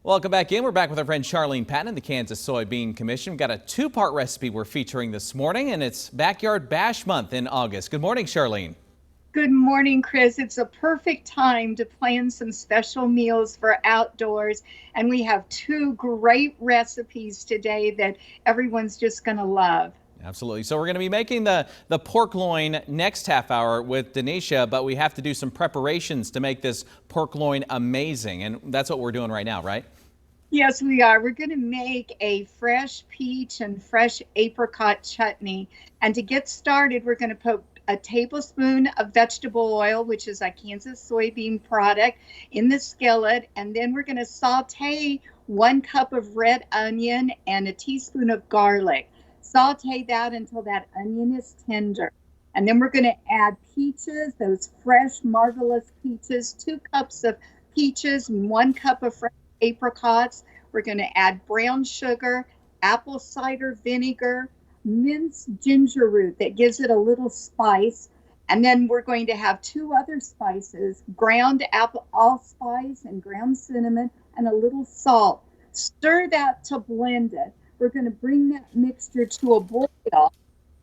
Welcome back in. We're back with our friend Charlene Patton and the Kansas Soybean Commission. We've got a two-part recipe we're featuring this morning, and it's Backyard Bash Month in August. Good morning, Charlene. Good morning, Chris. It's a perfect time to plan some special meals for outdoors. And we have two great recipes today that everyone's just going to love. Absolutely. So we're going to be making the pork loin next half hour with Denisha, but we have to do some preparations to make this pork loin amazing. And that's what we're doing right now, right? Yes, we are. We're going to make a fresh peach and fresh apricot chutney. And to get started, we're going to put a tablespoon of vegetable oil, which is a Kansas soybean product, in the skillet. And then we're going to saute 1 cup of red onion and a teaspoon of garlic. Saute that until that onion is tender. And then we're going to add peaches, those fresh, marvelous peaches, 2 cups of peaches and 1 cup of fresh apricots. We're going to add brown sugar, apple cider vinegar, minced ginger root that gives it a little spice. And then we're going to have 2 other spices, ground apple allspice and ground cinnamon, and a little salt. Stir that to blend it. We're going to bring that mixture to a boil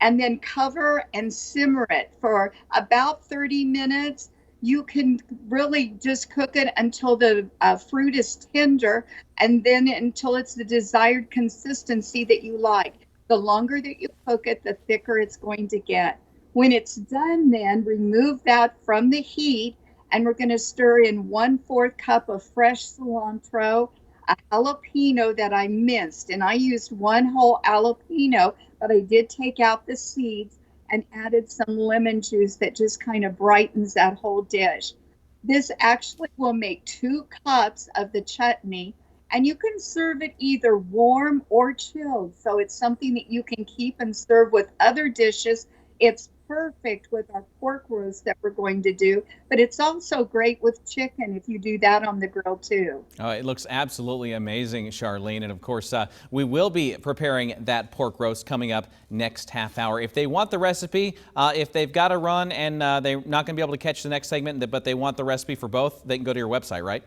and then cover and simmer it for about 30 minutes. You can really just cook it until the fruit is tender, and then until it's the desired consistency that you like. The longer that you cook it, the thicker it's going to get. When it's done, then remove that from the heat, and we're going to stir in 1/4 cup of fresh cilantro, a jalapeno that I minced, and I used 1 whole jalapeno, but I did take out the seeds and added some lemon juice that just kind of brightens that whole dish. This actually will make 2 cups of the chutney, and you can serve it either warm or chilled. So it's something that you can keep and serve with other dishes. It's perfect with our pork roast that we're going to do, but it's also great with chicken if you do that on the grill too. Oh, it looks absolutely amazing, Charlene. And of course, we will be preparing that pork roast coming up next half hour. If they want the recipe, if they've got to run and they're not going to be able to catch the next segment, but they want the recipe for both, they can go to your website, right?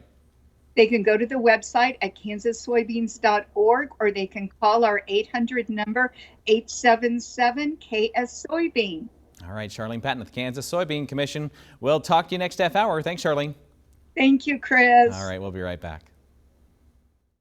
They can go to the website at kansassoybeans.org, or they can call our 800 number, 877-KS-SOYBEAN. All right, Charlene Patton with the Kansas Soybean Commission. We'll talk to you next half hour. Thanks, Charlene. Thank you, Chris. All right, we'll be right back.